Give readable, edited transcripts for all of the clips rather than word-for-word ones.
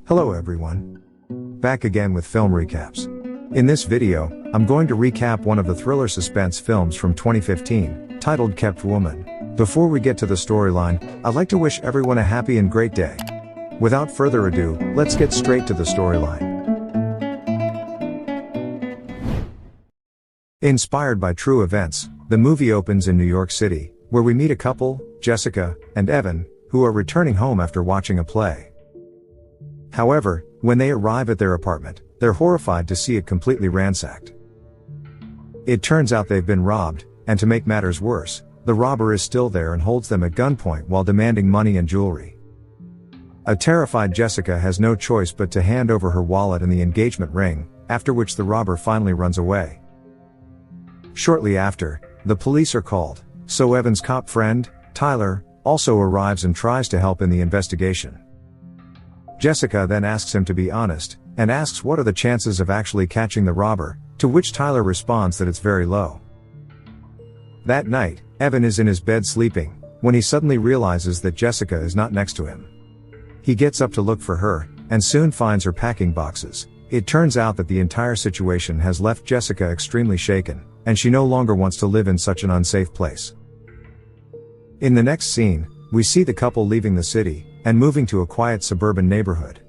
Hello everyone. Back again with film recaps. In this video, I'm going to recap one of the thriller suspense films from 2015, titled Kept Woman. Before we get to the storyline, I'd like to wish everyone a happy and great day. Without further ado, let's get straight to the storyline. Inspired by true events, the movie opens in New York City, where we meet a couple, Jessica and Evan, who are returning home after watching a play. However, when they arrive at their apartment, they're horrified to see it completely ransacked. It turns out they've been robbed, and to make matters worse, the robber is still there and holds them at gunpoint while demanding money and jewelry. A terrified Jessica has no choice but to hand over her wallet and the engagement ring, after which the robber finally runs away. Shortly after, the police are called, so Evan's cop friend, Tyler, also arrives and tries to help in the investigation. Jessica then asks him to be honest, and asks what are the chances of actually catching the robber, to which Tyler responds that it's very low. That night, Evan is in his bed sleeping, when he suddenly realizes that Jessica is not next to him. He gets up to look for her, and soon finds her packing boxes. It turns out that the entire situation has left Jessica extremely shaken, and she no longer wants to live in such an unsafe place. In the next scene, we see the couple leaving the city, and moving to a quiet suburban neighborhood.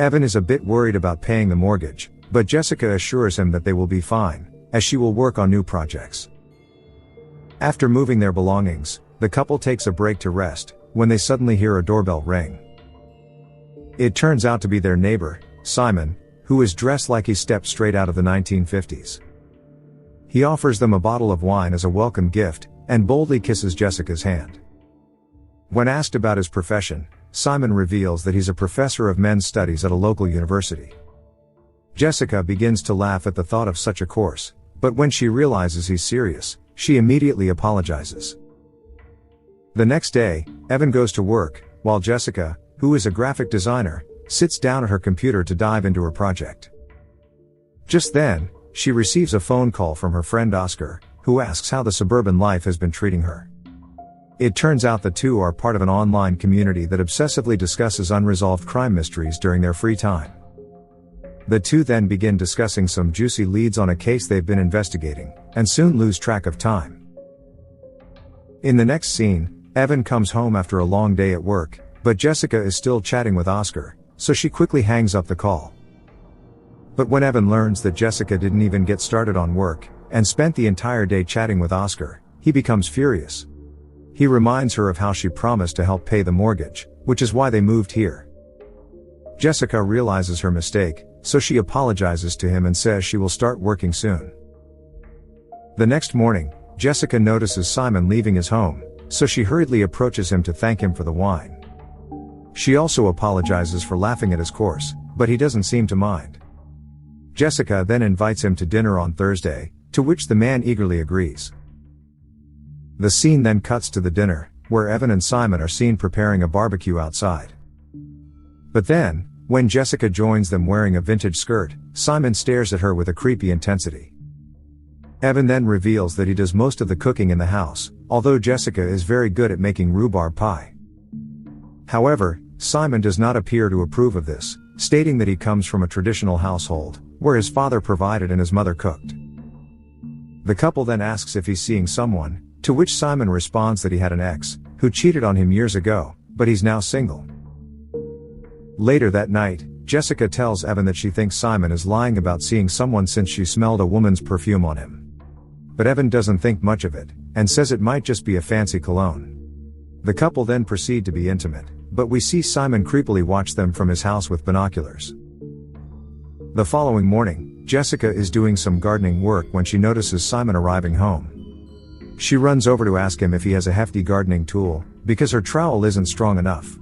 Evan is a bit worried about paying the mortgage, but Jessica assures him that they will be fine, as she will work on new projects. After moving their belongings, the couple takes a break to rest, when they suddenly hear a doorbell ring. It turns out to be their neighbor, Simon, who is dressed like he stepped straight out of the 1950s. He offers them a bottle of wine as a welcome gift, and boldly kisses Jessica's hand. When asked about his profession, Simon reveals that he's a professor of men's studies at a local university. Jessica begins to laugh at the thought of such a course, but when she realizes he's serious, she immediately apologizes. The next day, Evan goes to work, while Jessica, who is a graphic designer, sits down at her computer to dive into her project. Just then, she receives a phone call from her friend Oscar, who asks how the suburban life has been treating her. It turns out the two are part of an online community that obsessively discusses unresolved crime mysteries during their free time. The two then begin discussing some juicy leads on a case they've been investigating, and soon lose track of time. In the next scene, Evan comes home after a long day at work, but Jessica is still chatting with Oscar, so she quickly hangs up the call. But when Evan learns that Jessica didn't even get started on work, and spent the entire day chatting with Oscar, he becomes furious. He reminds her of how she promised to help pay the mortgage, which is why they moved here. Jessica realizes her mistake, so she apologizes to him and says she will start working soon. The next morning, Jessica notices Simon leaving his home, so she hurriedly approaches him to thank him for the wine. She also apologizes for laughing at his course, but he doesn't seem to mind. Jessica then invites him to dinner on Thursday, to which the man eagerly agrees. The scene then cuts to the dinner, where Evan and Simon are seen preparing a barbecue outside. But then, when Jessica joins them wearing a vintage skirt, Simon stares at her with a creepy intensity. Evan then reveals that he does most of the cooking in the house, although Jessica is very good at making rhubarb pie. However, Simon does not appear to approve of this, stating that he comes from a traditional household, where his father provided and his mother cooked. The couple then asks if he's seeing someone, to which Simon responds that he had an ex, who cheated on him years ago, but he's now single. Later that night, Jessica tells Evan that she thinks Simon is lying about seeing someone since she smelled a woman's perfume on him. But Evan doesn't think much of it, and says it might just be a fancy cologne. The couple then proceed to be intimate, but we see Simon creepily watch them from his house with binoculars. The following morning, Jessica is doing some gardening work when she notices Simon arriving home. She runs over to ask him if he has a hefty gardening tool, because her trowel isn't strong enough.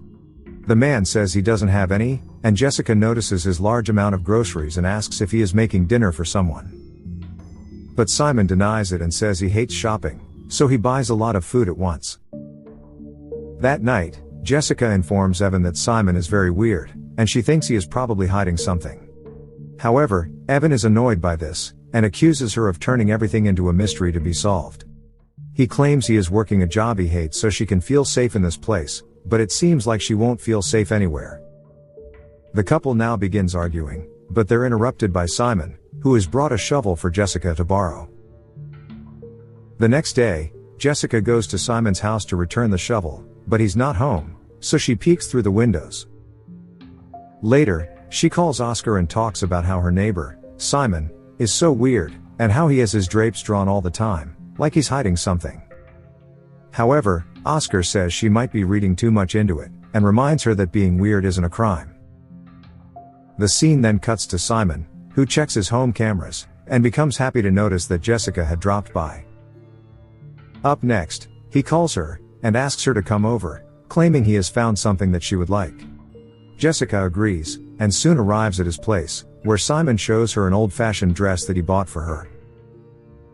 The man says he doesn't have any, and Jessica notices his large amount of groceries and asks if he is making dinner for someone. But Simon denies it and says he hates shopping, so he buys a lot of food at once. That night, Jessica informs Evan that Simon is very weird, and she thinks he is probably hiding something. However, Evan is annoyed by this, and accuses her of turning everything into a mystery to be solved. He claims he is working a job he hates so she can feel safe in this place, but it seems like she won't feel safe anywhere. The couple now begins arguing, but they're interrupted by Simon, who has brought a shovel for Jessica to borrow. The next day, Jessica goes to Simon's house to return the shovel, but he's not home, so she peeks through the windows. Later, she calls Oscar and talks about how her neighbor, Simon, is so weird, and how he has his drapes drawn all the time, like he's hiding something. However, Oscar says she might be reading too much into it, and reminds her that being weird isn't a crime. The scene then cuts to Simon, who checks his home cameras, and becomes happy to notice that Jessica had dropped by. Up next, he calls her, and asks her to come over, claiming he has found something that she would like. Jessica agrees, and soon arrives at his place, where Simon shows her an old-fashioned dress that he bought for her.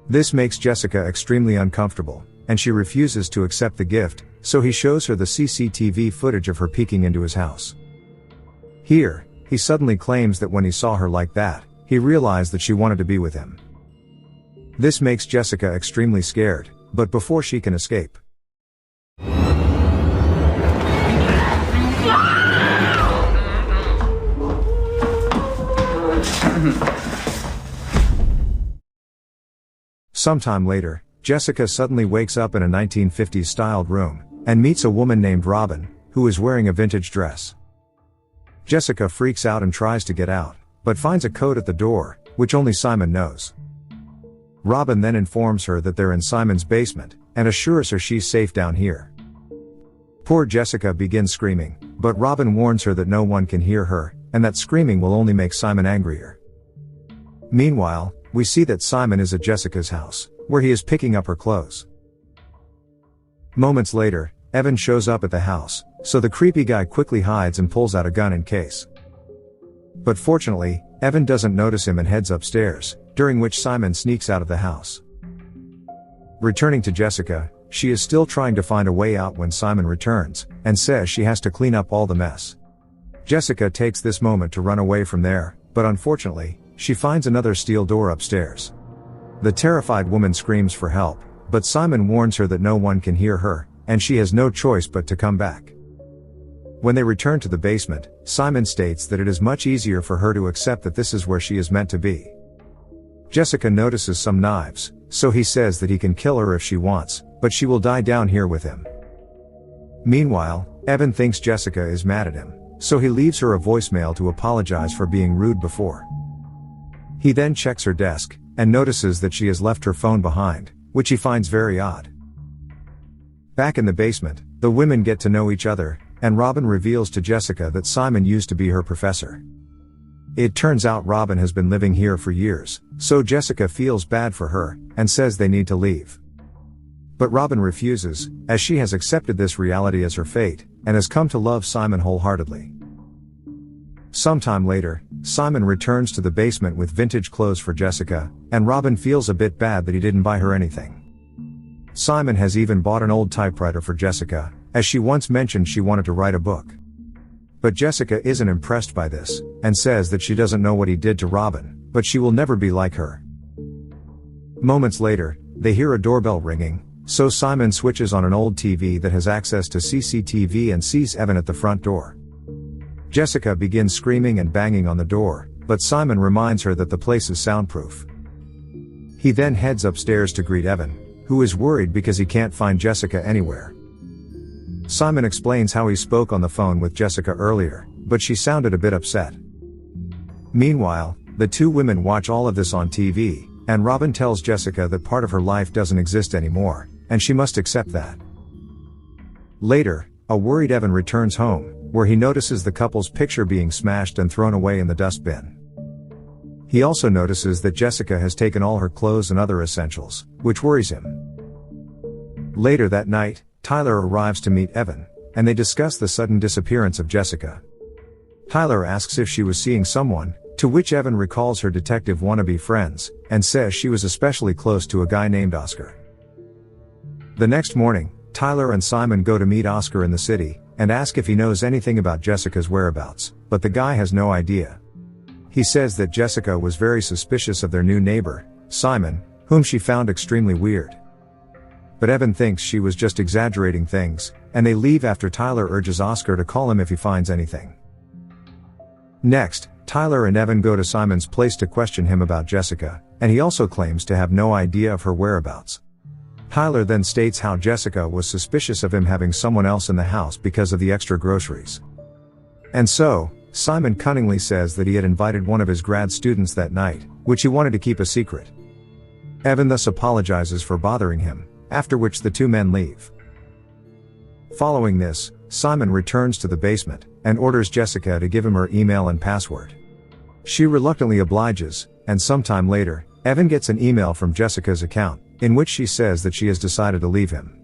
This makes Jessica extremely uncomfortable, and she refuses to accept the gift, so he shows her the CCTV footage of her peeking into his house. Here, he suddenly claims that when he saw her like that, he realized that she wanted to be with him. This makes Jessica extremely scared, but before she can escape, sometime later, Jessica suddenly wakes up in a 1950s styled room, and meets a woman named Robin, who is wearing a vintage dress. Jessica freaks out and tries to get out, but finds a code at the door, which only Simon knows. Robin then informs her that they're in Simon's basement, and assures her she's safe down here. Poor Jessica begins screaming, but Robin warns her that no one can hear her, and that screaming will only make Simon angrier. Meanwhile, we see that Simon is at Jessica's house, where he is picking up her clothes. Moments later, Evan shows up at the house, so the creepy guy quickly hides and pulls out a gun in case. But fortunately, Evan doesn't notice him and heads upstairs, during which Simon sneaks out of the house. Returning to Jessica, she is still trying to find a way out when Simon returns, and says she has to clean up all the mess. Jessica takes this moment to run away from there, but unfortunately, she finds another steel door upstairs. The terrified woman screams for help, but Simon warns her that no one can hear her, and she has no choice but to come back. When they return to the basement, Simon states that it is much easier for her to accept that this is where she is meant to be. Jessica notices some knives, so he says that he can kill her if she wants, but she will die down here with him. Meanwhile, Evan thinks Jessica is mad at him, so he leaves her a voicemail to apologize for being rude before. He then checks her desk, and notices that she has left her phone behind, which he finds very odd. Back in the basement, the women get to know each other, and Robin reveals to Jessica that Simon used to be her professor. It turns out Robin has been living here for years, so Jessica feels bad for her, and says they need to leave. But Robin refuses, as she has accepted this reality as her fate, and has come to love Simon wholeheartedly. Sometime later, Simon returns to the basement with vintage clothes for Jessica, and Robin feels a bit bad that he didn't buy her anything. Simon has even bought an old typewriter for Jessica, as she once mentioned she wanted to write a book. But Jessica isn't impressed by this, and says that she doesn't know what he did to Robin, but she will never be like her. Moments later, they hear a doorbell ringing, so Simon switches on an old TV that has access to CCTV and sees Evan at the front door. Jessica begins screaming and banging on the door, but Simon reminds her that the place is soundproof. He then heads upstairs to greet Evan, who is worried because he can't find Jessica anywhere. Simon explains how he spoke on the phone with Jessica earlier, but she sounded a bit upset. Meanwhile, the two women watch all of this on TV, and Robin tells Jessica that part of her life doesn't exist anymore, and she must accept that. Later, a worried Evan returns home, where he notices the couple's picture being smashed and thrown away in the dustbin. He also notices that Jessica has taken all her clothes and other essentials, which worries him. Later that night, Tyler arrives to meet Evan, and they discuss the sudden disappearance of Jessica. Tyler asks if she was seeing someone, to which Evan recalls her detective wannabe friends, and says she was especially close to a guy named Oscar. The next morning, Tyler and Simon go to meet Oscar in the city, and ask if he knows anything about Jessica's whereabouts, but the guy has no idea. He says that Jessica was very suspicious of their new neighbor, Simon, whom she found extremely weird. But Evan thinks she was just exaggerating things, and they leave after Tyler urges Oscar to call him if he finds anything. Next, Tyler and Evan go to Simon's place to question him about Jessica, and he also claims to have no idea of her whereabouts. Tyler then states how Jessica was suspicious of him having someone else in the house because of the extra groceries. And so, Simon cunningly says that he had invited one of his grad students that night, which he wanted to keep a secret. Evan thus apologizes for bothering him, after which the two men leave. Following this, Simon returns to the basement, and orders Jessica to give him her email and password. She reluctantly obliges, and sometime later, Evan gets an email from Jessica's account, in which she says that she has decided to leave him.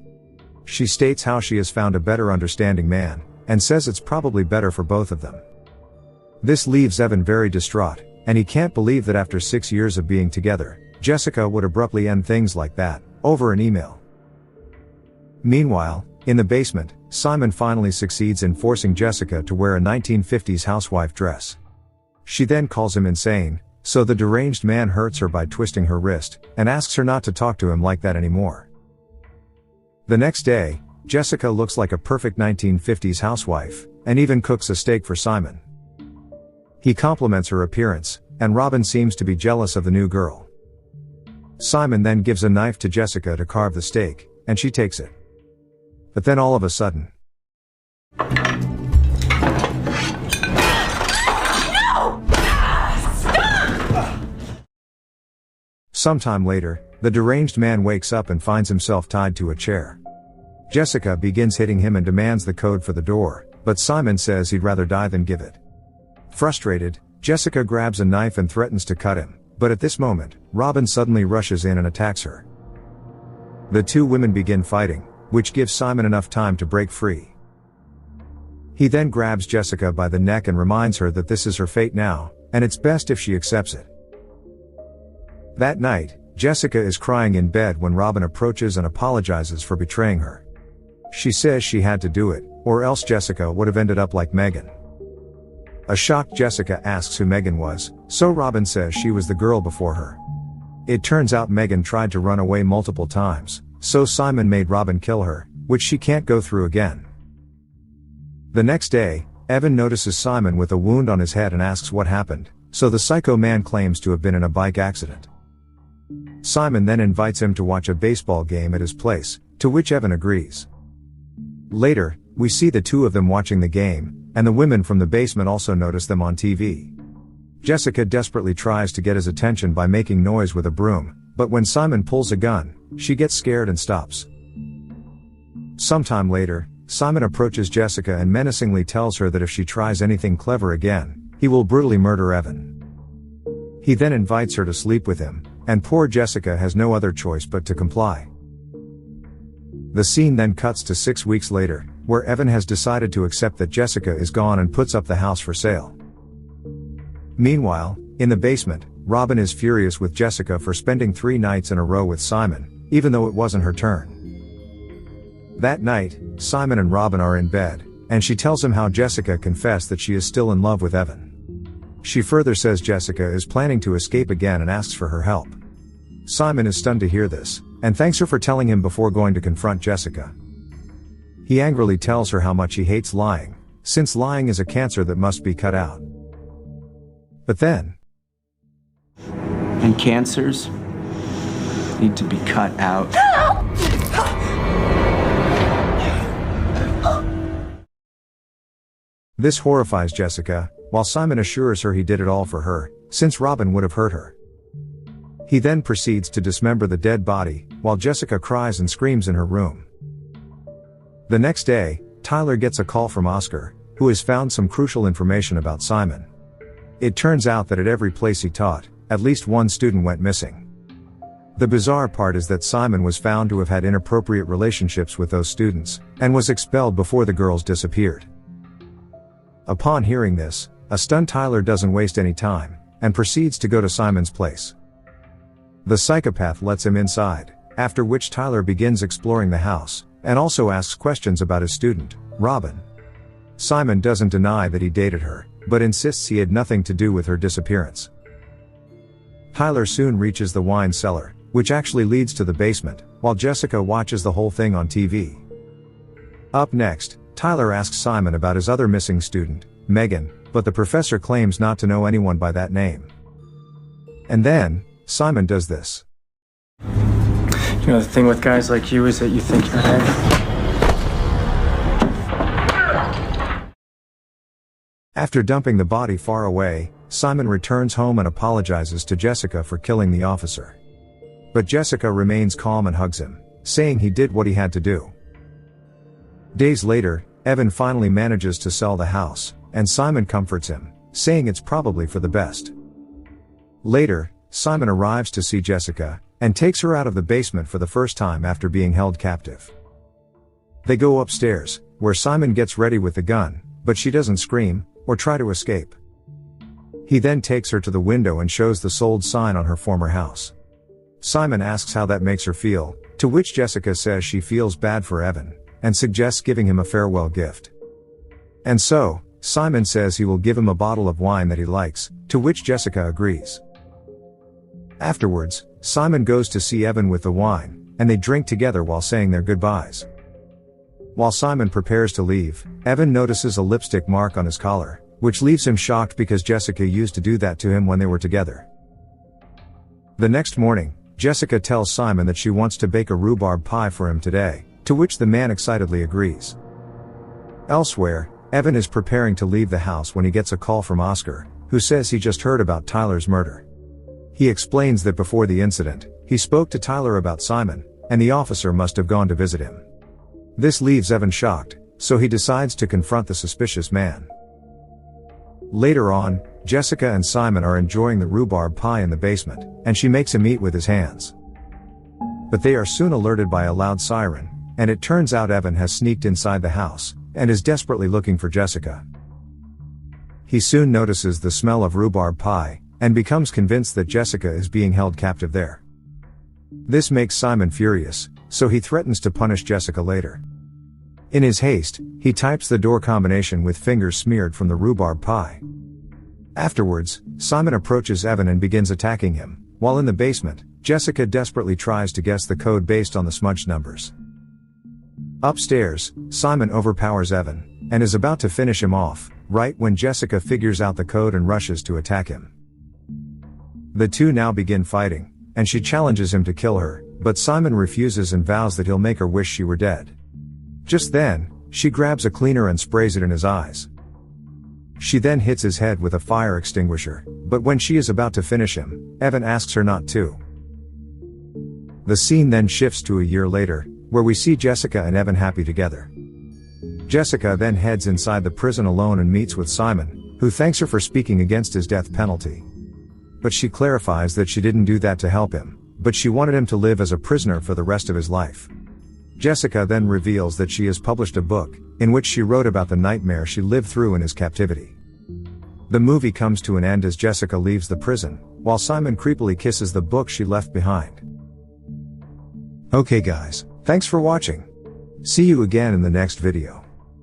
She states how she has found a better understanding man, and says it's probably better for both of them. This leaves Evan very distraught, and he can't believe that after 6 years of being together, Jessica would abruptly end things like that, over an email. Meanwhile, in the basement, Simon finally succeeds in forcing Jessica to wear a 1950s housewife dress. She then calls him insane, so the deranged man hurts her by twisting her wrist, and asks her not to talk to him like that anymore. The next day, Jessica looks like a perfect 1950s housewife, and even cooks a steak for Simon. He compliments her appearance, and Robin seems to be jealous of the new girl. Simon then gives a knife to Jessica to carve the steak, and she takes it. But then all of a sudden, sometime later, the deranged man wakes up and finds himself tied to a chair. Jessica begins hitting him and demands the code for the door, but Simon says he'd rather die than give it. Frustrated, Jessica grabs a knife and threatens to cut him, but at this moment, Robin suddenly rushes in and attacks her. The two women begin fighting, which gives Simon enough time to break free. He then grabs Jessica by the neck and reminds her that this is her fate now, and it's best if she accepts it. That night, Jessica is crying in bed when Robin approaches and apologizes for betraying her. She says she had to do it, or else Jessica would have ended up like Megan. A shocked Jessica asks who Megan was, so Robin says she was the girl before her. It turns out Megan tried to run away multiple times, so Simon made Robin kill her, which she can't go through again. The next day, Evan notices Simon with a wound on his head and asks what happened, so the psycho man claims to have been in a bike accident. Simon then invites him to watch a baseball game at his place, to which Evan agrees. Later, we see the two of them watching the game, and the women from the basement also notice them on TV. Jessica desperately tries to get his attention by making noise with a broom, but when Simon pulls a gun, she gets scared and stops. Sometime later, Simon approaches Jessica and menacingly tells her that if she tries anything clever again, he will brutally murder Evan. He then invites her to sleep with him, and poor Jessica has no other choice but to comply. The scene then cuts to 6 weeks later, where Evan has decided to accept that Jessica is gone and puts up the house for sale. Meanwhile, in the basement, Robin is furious with Jessica for spending 3 nights in a row with Simon, even though it wasn't her turn. That night, Simon and Robin are in bed, and she tells him how Jessica confessed that she is still in love with Evan. She further says Jessica is planning to escape again and asks for her help. Simon is stunned to hear this, and thanks her for telling him before going to confront Jessica. He angrily tells her how much he hates lying, since lying is a cancer that must be cut out. But then, and cancers need to be cut out. This horrifies Jessica, while Simon assures her he did it all for her, since Robin would have hurt her. He then proceeds to dismember the dead body, while Jessica cries and screams in her room. The next day, Tyler gets a call from Oscar, who has found some crucial information about Simon. It turns out that at every place he taught, at least one student went missing. The bizarre part is that Simon was found to have had inappropriate relationships with those students, and was expelled before the girls disappeared. Upon hearing this, a stunned Tyler doesn't waste any time, and proceeds to go to Simon's place. The psychopath lets him inside, after which Tyler begins exploring the house, and also asks questions about his student, Robin. Simon doesn't deny that he dated her, but insists he had nothing to do with her disappearance. Tyler soon reaches the wine cellar, which actually leads to the basement, while Jessica watches the whole thing on TV. Up next, Tyler asks Simon about his other missing student, Megan, but the professor claims not to know anyone by that name. And then, Simon does this. You know, the thing with guys like you is that you think you're ahead. After dumping the body far away, Simon returns home and apologizes to Jessica for killing the officer. But Jessica remains calm and hugs him, saying he did what he had to do. Days later, Evan finally manages to sell the house, and Simon comforts him, saying it's probably for the best. Later, Simon arrives to see Jessica, and takes her out of the basement for the first time after being held captive. They go upstairs, where Simon gets ready with the gun, but she doesn't scream, or try to escape. He then takes her to the window and shows the sold sign on her former house. Simon asks how that makes her feel, to which Jessica says she feels bad for Evan, and suggests giving him a farewell gift. And so, Simon says he will give him a bottle of wine that he likes, to which Jessica agrees. Afterwards, Simon goes to see Evan with the wine, and they drink together while saying their goodbyes. While Simon prepares to leave, Evan notices a lipstick mark on his collar, which leaves him shocked because Jessica used to do that to him when they were together. The next morning, Jessica tells Simon that she wants to bake a rhubarb pie for him today, to which the man excitedly agrees. Elsewhere, Evan is preparing to leave the house when he gets a call from Oscar, who says he just heard about Tyler's murder. He explains that before the incident, he spoke to Tyler about Simon, and the officer must have gone to visit him. This leaves Evan shocked, so he decides to confront the suspicious man. Later on, Jessica and Simon are enjoying the rhubarb pie in the basement, and she makes him eat with his hands. But they are soon alerted by a loud siren, and it turns out Evan has sneaked inside the house, and is desperately looking for Jessica. He soon notices the smell of rhubarb pie, and becomes convinced that Jessica is being held captive there. This makes Simon furious, so he threatens to punish Jessica later. In his haste, he types the door combination with fingers smeared from the rhubarb pie. Afterwards, Simon approaches Evan and begins attacking him, while in the basement, Jessica desperately tries to guess the code based on the smudged numbers. Upstairs, Simon overpowers Evan, and is about to finish him off, right when Jessica figures out the code and rushes to attack him. The two now begin fighting, and she challenges him to kill her, but Simon refuses and vows that he'll make her wish she were dead. Just then, she grabs a cleaner and sprays it in his eyes. She then hits his head with a fire extinguisher, but when she is about to finish him, Evan asks her not to. The scene then shifts to a year later, where we see Jessica and Evan happy together. Jessica then heads inside the prison alone and meets with Simon, who thanks her for speaking against his death penalty. But she clarifies that she didn't do that to help him, but she wanted him to live as a prisoner for the rest of his life. Jessica then reveals that she has published a book, in which she wrote about the nightmare she lived through in his captivity. The movie comes to an end as Jessica leaves the prison, while Simon creepily kisses the book she left behind. Okay guys, thanks for watching. See you again in the next video.